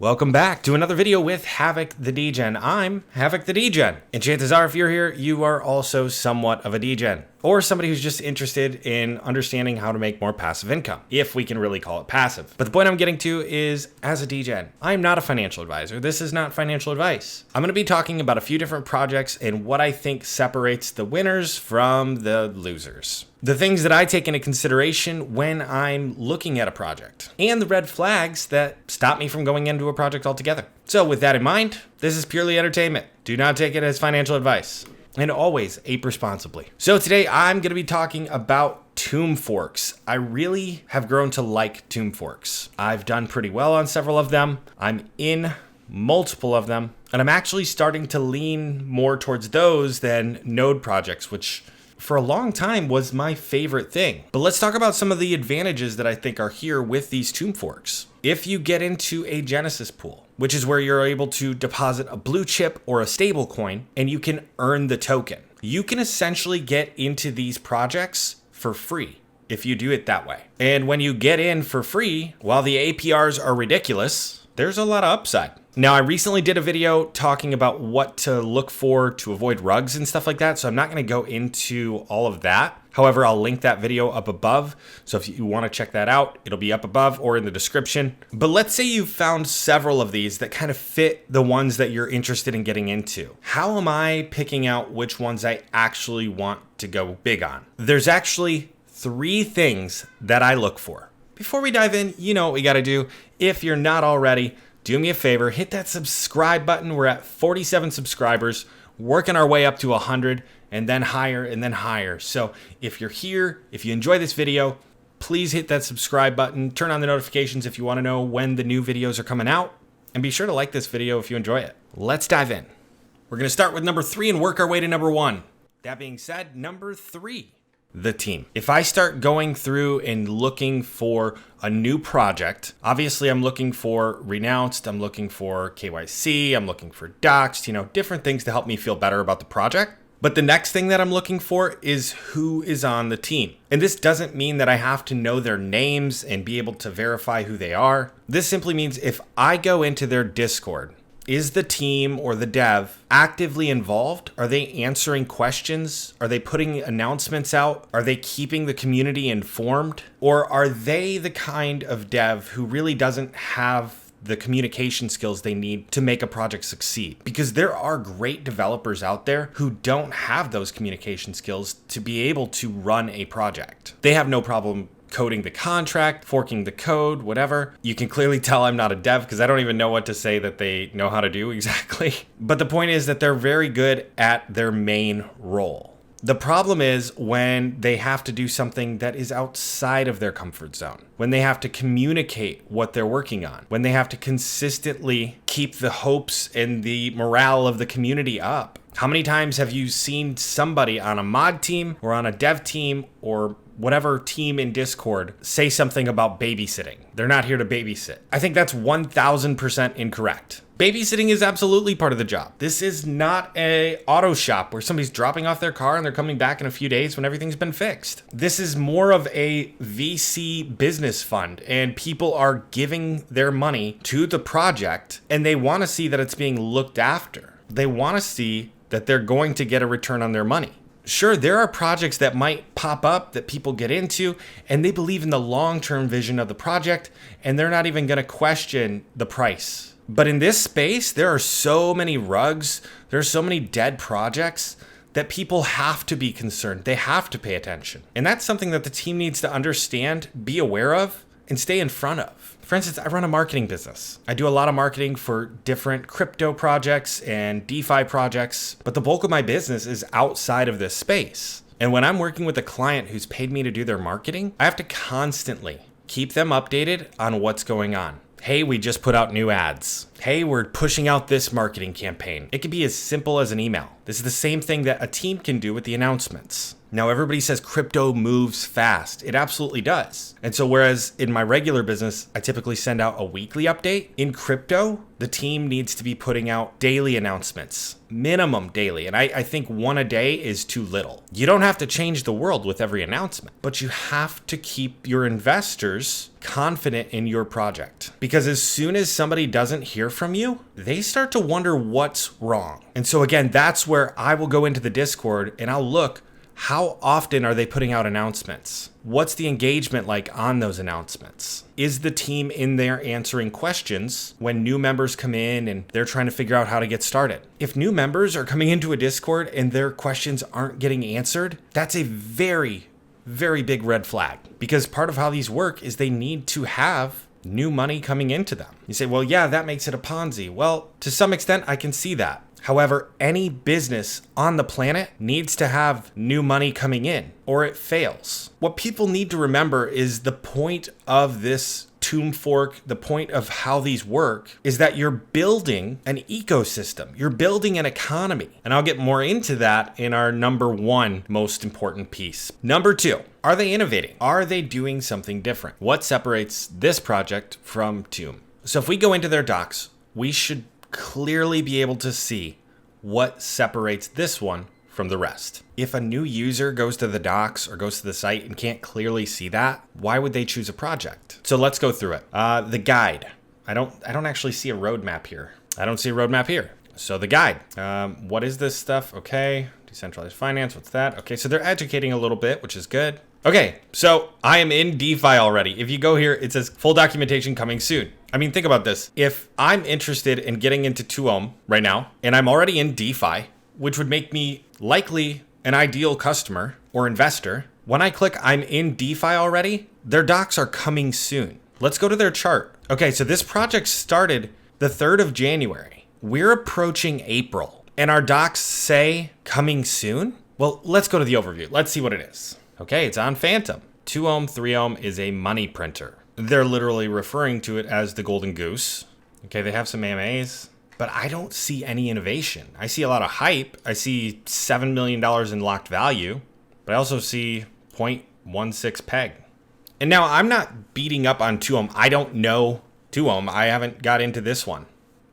Welcome back to another video with Havoc the Degen. I'm Havoc the Degen, and chances are if you're here, you are also somewhat of a Degen, or somebody who's just interested in understanding how to make more passive income, if we can really call it passive. But the point I'm getting to is, as a Degen, I'm not a financial advisor. This is not financial advice. I'm going to be talking about a few different projects and what I think separates the winners from the losers. The things that I take into consideration when I'm looking at a project, and the red flags that stop me from going into a project altogether. So with that in mind, this is purely entertainment. Do not take it as financial advice. And always ape responsibly. So today I'm going to be talking about tomb forks. I really have grown to like tomb forks. I've done pretty well on several of them. I'm in multiple of them, and I'm actually starting to lean more towards those than node projects, which for a long time was my favorite thing. But let's talk about some of the advantages that I think are here with these tomb forks. If you get into a Genesis pool, which is where you're able to deposit a blue chip or a stable coin, and you can earn the token, you can essentially get into these projects for free if you do it that way. And when you get in for free, while the APRs are ridiculous, there's a lot of upside. Now, I recently did a video talking about what to look for to avoid rugs and stuff like that, so I'm not going to go into all of that. However, I'll link that video up above, so if you want to check that out, it'll be up above or in the description. But let's say you've found several of these that kind of fit the ones that you're interested in getting into. How am I picking out which ones I actually want to go big on? There's actually 3 things that I look for. Before we dive in, you know what we got to do. If you're not already, do me a favor, hit that subscribe button. We're at 47 subscribers, working our way up to 100 and then higher and then higher. So if you're here, if you enjoy this video, please hit that subscribe button, turn on the notifications if you want to know when the new videos are coming out, and be sure to like this video if you enjoy it. Let's dive in. We're going to start with number 3 and work our way to number 1. That being said, number 3. The team. If I start going through and looking for a new project, obviously I'm looking for renounced, I'm looking for KYC, I'm looking for doxed, different things to help me feel better about the project. But the next thing that I'm looking for is who is on the team. And this doesn't mean that I have to know their names and be able to verify who they are. This simply means if I go into their Discord, is the team or the dev actively involved? Are they answering questions? Are they putting announcements out? Are they keeping the community informed? Or are they the kind of dev who really doesn't have the communication skills they need to make a project succeed? Because there are great developers out there who don't have those communication skills to be able to run a project. They have no problem coding the contract, forking the code, whatever. You can clearly tell I'm not a dev because I don't even know what to say that they know how to do exactly. But the point is that they're very good at their main role. The problem is when they have to do something that is outside of their comfort zone, when they have to communicate what they're working on, when they have to consistently keep the hopes and the morale of the community up. How many times have you seen somebody on a mod team or on a dev team or whatever team in Discord say something about babysitting? They're not here to babysit. I think that's 1000% incorrect. Babysitting is absolutely part of the job. This is not a auto shop where somebody's dropping off their car and they're coming back in a few days when everything's been fixed. This is more of a VC business fund, and people are giving their money to the project and they want to see that it's being looked after. They want to see that they're going to get a return on their money. Sure, there are projects that might pop up that people get into and they believe in the long-term vision of the project and they're not even going to question the price. But in this space, there are so many rugs, there are so many dead projects that people have to be concerned. They have to pay attention. And that's something that the team needs to understand, be aware of, and stay in front of. For instance, I run a marketing business. I do a lot of marketing for different crypto projects and DeFi projects, but the bulk of my business is outside of this space. And when I'm working with a client who's paid me to do their marketing, I have to constantly keep them updated on what's going on. Hey, we just put out new ads. Hey, we're pushing out this marketing campaign. It can be as simple as an email. This is the same thing that a team can do with the announcements. Now, everybody says crypto moves fast. It absolutely does. And so whereas in my regular business, I typically send out a weekly update, in crypto, the team needs to be putting out daily announcements, minimum daily. And I think one a day is too little. You don't have to change the world with every announcement, but you have to keep your investors confident in your project. Because as soon as somebody doesn't hear from you, they start to wonder what's wrong. And so again, that's where I will go into the Discord and I'll look, how often are they putting out announcements? What's the engagement like on those announcements? Is the team in there answering questions when new members come in and they're trying to figure out how to get started? If new members are coming into a Discord and their questions aren't getting answered, that's a very, very big red flag. Because part of how these work is they need to have new money coming into them. You say, well, yeah, that makes it a Ponzi. Well, to some extent, I can see that. However, any business on the planet needs to have new money coming in or it fails. What people need to remember is the point of this tomb fork, the point of how these work is that you're building an ecosystem. You're building an economy. And I'll get more into that in our number one most important piece. Number two, are they innovating? Are they doing something different? What separates this project from Tomb? So if we go into their docs, we should clearly be able to see what separates this one from the rest. If a new user goes to the docs or goes to the site and can't clearly see that, why would they choose a project? So let's go through it. The guide. I don't actually see a roadmap here. I don't see a roadmap here. So the guide. What is this stuff? Okay. Decentralized finance. What's that? Okay. So they're educating a little bit, which is good. Okay. So I am in DeFi already. If you go here, it says full documentation coming soon. I mean, think about this. If I'm interested in getting into 2Ohm right now, and I'm already in DeFi, which would make me likely an ideal customer or investor, when I click I'm in DeFi already, their docs are coming soon. Let's go to their chart. Okay, so this project started the 3rd of January. We're approaching April, and our docs say coming soon? Well, let's go to the overview. Let's see what it is. Okay, it's on Phantom. 2Ohm, 3Ohm is a money printer. They're literally referring to it as the golden goose. Okay, they have some AMAs, but I don't see any innovation. I see a lot of hype. I see $7 million in locked value, but I also see 0.16 peg. And now I'm not beating up on 2Ohm. I don't know 2Ohm. I haven't got into this one.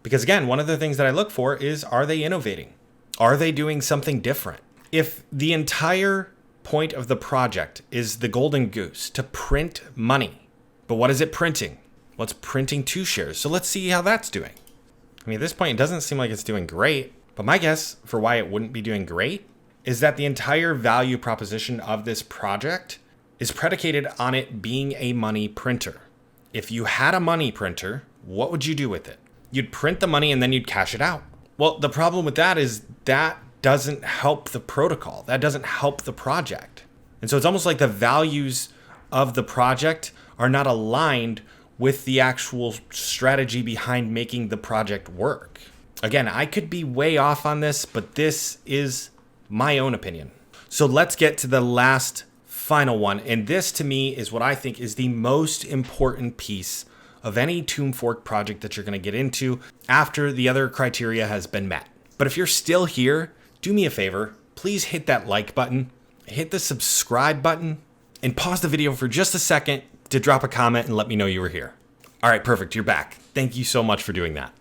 Because again, one of the things that I look for is, are they innovating? Are they doing something different? If the entire point of the project is the golden goose, to print money, but what is it printing? Well, it's printing 2 shares. So let's see how that's doing. I mean, at this point, it doesn't seem like it's doing great. But my guess for why it wouldn't be doing great is that the entire value proposition of this project is predicated on it being a money printer. If you had a money printer, what would you do with it? You'd print the money and then you'd cash it out. Well, the problem with that is that doesn't help the protocol. That doesn't help the project. And so it's almost like the values of the project are not aligned with the actual strategy behind making the project work. Again, I could be way off on this, but this is my own opinion. So let's get to the last final one. And this to me is what I think is the most important piece of any tomb fork project that you're going to get into after the other criteria has been met. But if you're still here, do me a favor, please hit that like button, hit the subscribe button, and pause the video for just a second to drop a comment and let me know you were here. All right, perfect, you're back. Thank you so much for doing that.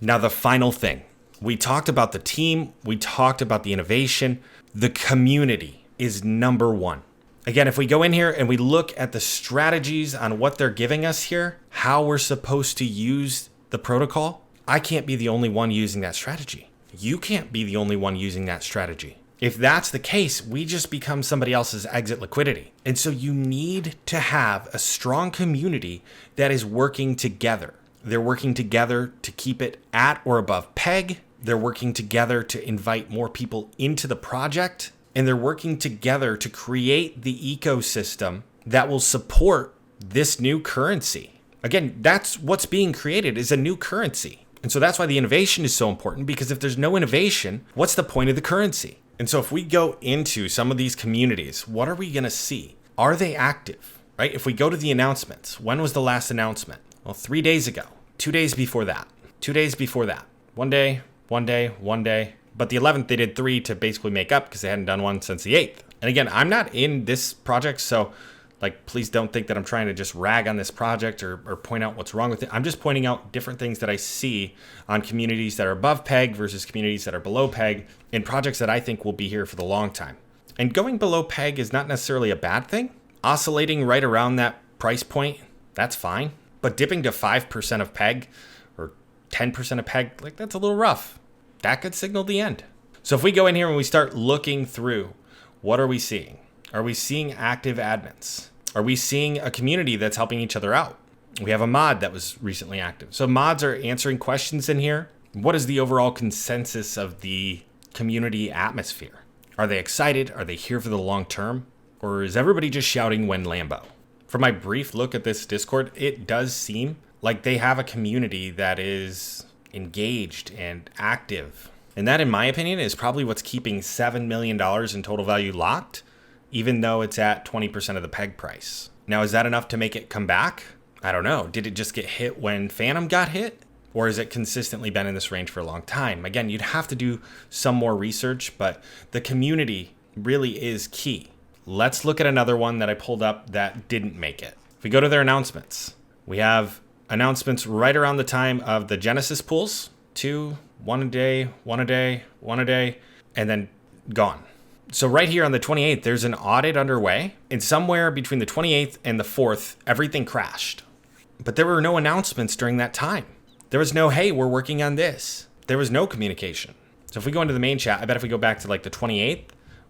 Now, the final thing. We talked about the team, we talked about the innovation. The community is number one. Again, if we go in here and we look at the strategies on what they're giving us here, how we're supposed to use the protocol, I can't be the only one using that strategy. You can't be the only one using that strategy. If that's the case, we just become somebody else's exit liquidity. And so you need to have a strong community that is working together. They're working together to keep it at or above peg. They're working together to invite more people into the project. And they're working together to create the ecosystem that will support this new currency. Again, that's what's being created, is a new currency. And so that's why the innovation is so important, because if there's no innovation, what's the point of the currency? And so if we go into some of these communities, what are we going to see? Are they active, right? If we go to the announcements, when was the last announcement? Well, 3 days ago, 2 days before that, 2 days before that, 1 day, 1 day, 1 day. But the 11th, they did 3 to basically make up because they hadn't done one since the 8th. And again, I'm not in this project, so like, please don't think that I'm trying to just rag on this project or point out what's wrong with it. I'm just pointing out different things that I see on communities that are above peg versus communities that are below peg in projects that I think will be here for the long time. And going below peg is not necessarily a bad thing. Oscillating right around that price point, that's fine. But dipping to 5% of peg or 10% of peg, like that's a little rough. That could signal the end. So if we go in here and we start looking through, what are we seeing? Are we seeing active admins? Are we seeing a community that's helping each other out? We have a mod that was recently active. So mods are answering questions in here. What is the overall consensus of the community atmosphere? Are they excited? Are they here for the long term? Or is everybody just shouting when Lambo? From my brief look at this Discord, it does seem like they have a community that is engaged and active. And that, in my opinion, is probably what's keeping $7 million in total value locked, even though it's at 20% of the peg price. Now, is that enough to make it come back? I don't know. Did it just get hit when Phantom got hit? Or has it consistently been in this range for a long time? Again, you'd have to do some more research, but the community really is key. Let's look at another one that I pulled up that didn't make it. If we go to their announcements, we have announcements right around the time of the Genesis pools. 2, 1 a day, 1 a day, 1 a day, and then gone. So right here on the 28th, there's an audit underway, and somewhere between the 28th and the 4th, everything crashed. But there were no announcements during that time. There was no, hey, we're working on this. There was no communication. So if we go into the main chat, I bet if we go back to like the 28th,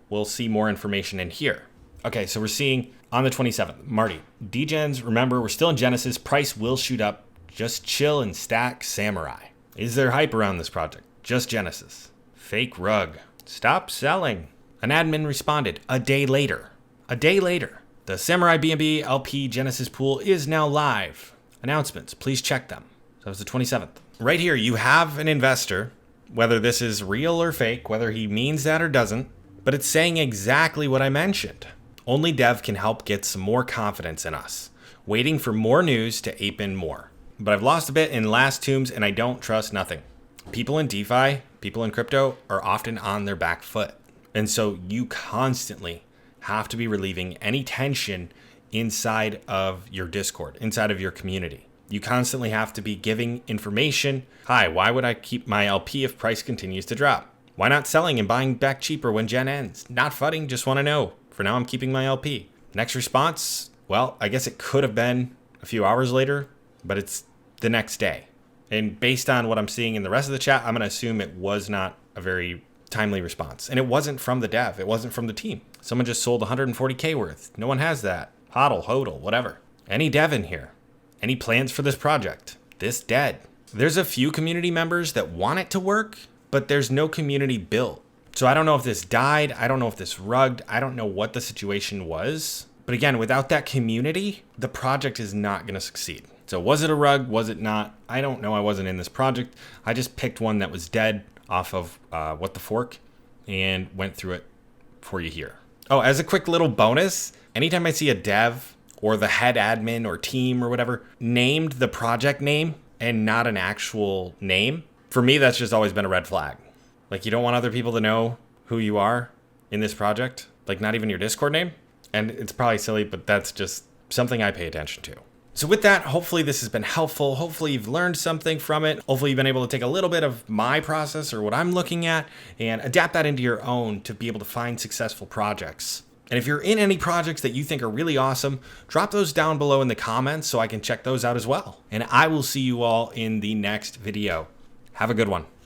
we'll see more information in here. Okay, so we're seeing on the 27th, Marty, Degens, remember, we're still in Genesis. Price will shoot up. Just chill and stack Samurai. Is there hype around this project? Just Genesis. Fake rug. Stop selling. An admin responded a day later. A day later. The Samurai B&B LP Genesis pool is now live. Announcements, please check them. So that was the 27th. Right here, you have an investor, whether this is real or fake, whether he means that or doesn't, but it's saying exactly what I mentioned. Only Dev can help get some more confidence in us. Waiting for more news to ape in more. But I've lost a bit in last tombs and I don't trust nothing. People in DeFi, people in crypto are often on their back foot. And so you constantly have to be relieving any tension inside of your Discord, inside of your community. You constantly have to be giving information. Hi, why would I keep my LP if price continues to drop? Why not selling and buying back cheaper when Gen ends? Not fudding, just want to know. For now, I'm keeping my LP. Next response, well, I guess it could have been a few hours later, but it's the next day. And based on what I'm seeing in the rest of the chat, I'm going to assume it was not a very timely response. And it wasn't from the dev. It wasn't from the team. Someone just sold 140K worth. No one has that. Hodl, whatever. Any dev in here? Any plans for this project? This dead. There's a few community members that want it to work, but there's no community built. So I don't know if this died. I don't know if this rugged. I don't know what the situation was. But again, without that community, the project is not going to succeed. So was it a rug? Was it not? I don't know. I wasn't in this project. I just picked one that was dead off of What the Fork and went through it for you here. Oh, as a quick little bonus, anytime I see a dev or the head admin or team or whatever named the project name and not an actual name, for me, that's just always been a red flag. Like, you don't want other people to know who you are in this project, like not even your Discord name. And it's probably silly, but that's just something I pay attention to. So with that, hopefully this has been helpful. Hopefully you've learned something from it. Hopefully you've been able to take a little bit of my process or what I'm looking at and adapt that into your own to be able to find successful projects. And if you're in any projects that you think are really awesome, drop those down below in the comments so I can check those out as well. And I will see you all in the next video. Have a good one.